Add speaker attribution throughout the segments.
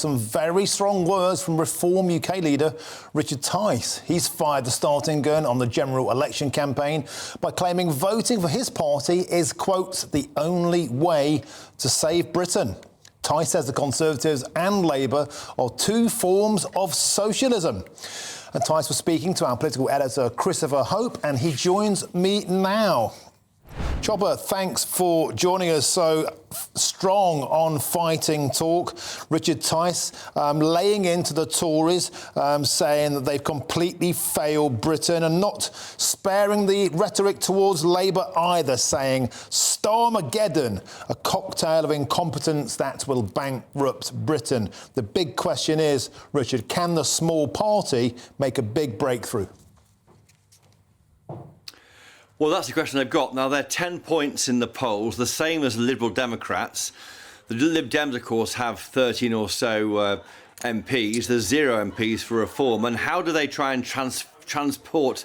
Speaker 1: Some very strong words from Reform UK leader Richard Tice. He's fired the starting gun on the general election campaign by claiming voting for his party is, quote, the only way to save Britain. Tice says the Conservatives and Labour are two forms of socialism. And Tice was speaking to our political editor Christopher Hope, and he joins me now. Chopper, thanks for joining us. So strong on fighting talk. Richard Tice laying into the Tories, saying that they've completely failed Britain and not sparing the rhetoric towards Labour either, saying Starmageddon, a cocktail of incompetence that will bankrupt Britain. The big question is, Richard, can the small party make a big breakthrough?
Speaker 2: Well, that's the question they've got. Now, they're 10 points in the polls, the same as Liberal Democrats. The Lib Dems, of course, have 13 or so MPs. There's 0 MPs for Reform. And how do they try and transform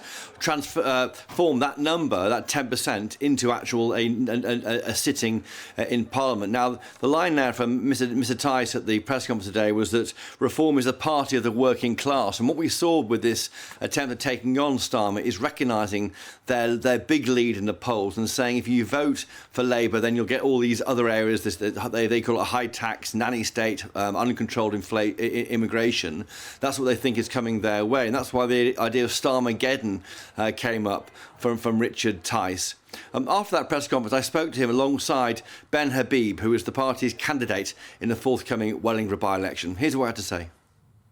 Speaker 2: that number, that 10%, into actual a sitting in Parliament? Now, the line now from Mr Tice at the press conference today was that Reform is the party of the working class. And what we saw with this attempt at taking on Starmer is recognising their big lead in the polls and saying if you vote for Labour, then you'll get all these other areas. They call it a high tax, nanny state, uncontrolled immigration. That's what they think is coming their way. And that's why the idea of Starmageddon came up from Richard Tice. After that press conference, I spoke to him alongside Ben Habib, who is the party's candidate in the forthcoming Wellingborough by-election. Here's what I had to say.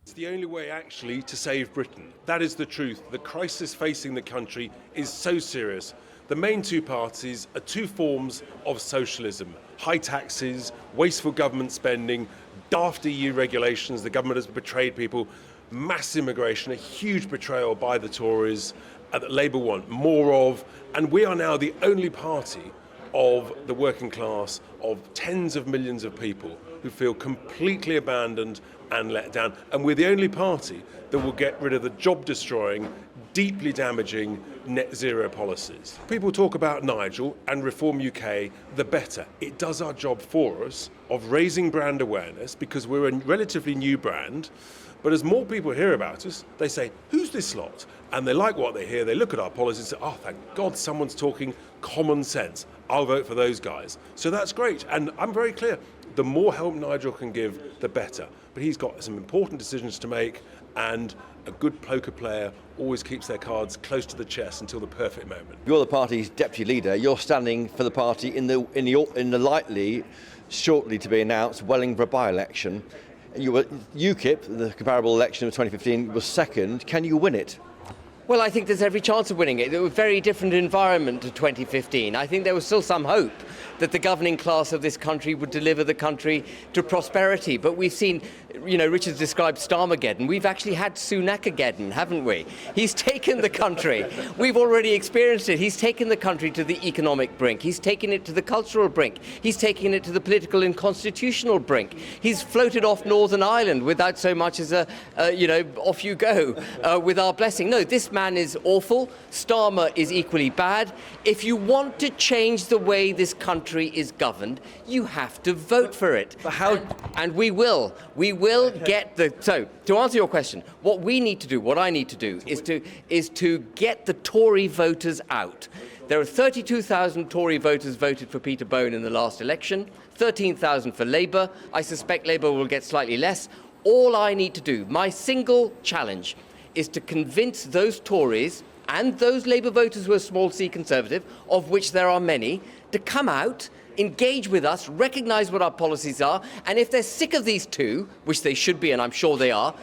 Speaker 3: It's the only way, actually, to save Britain. That is the truth. The crisis facing the country is so serious. The main two parties are two forms of socialism. High taxes, wasteful government spending, daft EU regulations, the government has betrayed people, mass immigration, a huge betrayal by the Tories that Labour want more of, and we are now the only party of the working class, of tens of millions of people who feel completely abandoned and let down. And we're the only party that will get rid of the job-destroying, deeply damaging net zero policies. People talk about Nigel and Reform UK, the better. It does our job for us of raising brand awareness because we're a relatively new brand. But as more people hear about us, they say, who's this lot? And they like what they hear. They look at our policies and say, oh, thank God someone's talking common sense. I'll vote for those guys. So that's great. And I'm very clear. The more help Nigel can give, the better. But he's got some important decisions to make, and a good poker player always keeps their cards close to the chest until the perfect moment.
Speaker 2: You're the party's deputy leader. You're standing for the party in the likely, shortly to be announced, Wellingborough by-election. You were UKIP, the comparable election of 2015, was second. Can you win it?
Speaker 4: Well, I think there's every chance of winning it. It was a very different environment to 2015. I think there was still some hope that the governing class of this country would deliver the country to prosperity. But we've seen, Richard described Starmageddon. We've actually had Sunakageddon, haven't we? He's taken the country. We've already experienced it. He's taken the country to the economic brink. He's taken it to the cultural brink. He's taken it to the political and constitutional brink. He's floated off Northern Ireland without so much as off you go with our blessing. No, this man is awful. Starmer is equally bad. If you want to change the way this country is governed, you have to vote for it.
Speaker 2: But how?
Speaker 4: And we will. We will get the. So, to answer your question, what we need to do, what I need to do, is to get the Tory voters out. There are 32,000 Tory voters voted for Peter Bone in the last election, 13,000 for Labour. I suspect Labour will get slightly less. All I need to do, my single challenge, is to convince those Tories and those Labour voters who are small c Conservative, of which there are many, to come out, engage with us, recognise what our policies are, and if they're sick of these two, which they should be, and I'm sure they are,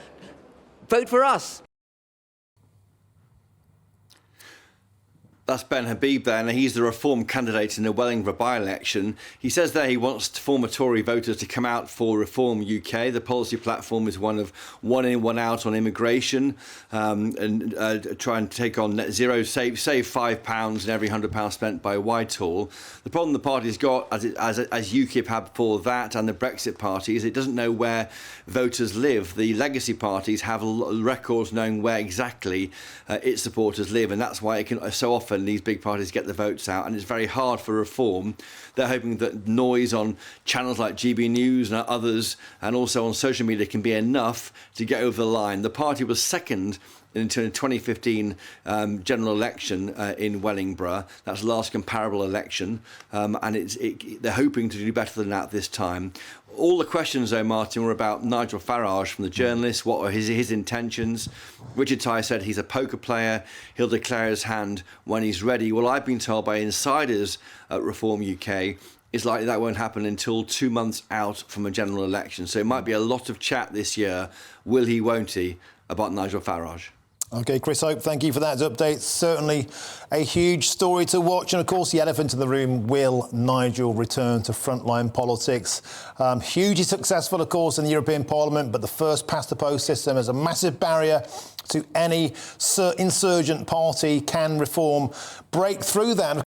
Speaker 4: vote for us.
Speaker 2: That's Ben Habib there, and he's the Reform candidate in the Wellingborough by-election. He says there he wants former Tory voters to come out for Reform UK. The policy platform is one of one in, one out on immigration, and try and take on net zero, save £5 in every £100 spent by Whitehall. The problem the party's got, as UKIP had before that, and the Brexit party, is it doesn't know where voters live. The legacy parties have records knowing where exactly its supporters live, and that's why it can so often happen. These big parties get the votes out, and it's very hard for reform. They're hoping that noise on channels like GBNews and others, and also on social media, can be enough to get over the line. The party was second in the 2015 general election in Wellingborough. That's the last comparable election, and they're hoping to do better than that this time. All the questions, though, Martin, were about Nigel Farage from the journalists. What are his intentions? Richard Tice said he's a poker player. He'll declare his hand when he's ready. Well, I've been told by insiders at Reform UK it's likely that won't happen until 2 months out from a general election. So it might be a lot of chat this year, will he, won't he, about Nigel Farage.
Speaker 1: OK, Chris Hope, thank you for that update. Certainly a huge story to watch. And, of course, the elephant in the room, will Nigel return to frontline politics? Hugely successful, of course, in the European Parliament, but the first past-the-post system is a massive barrier to any insurgent party. Can reform break through that?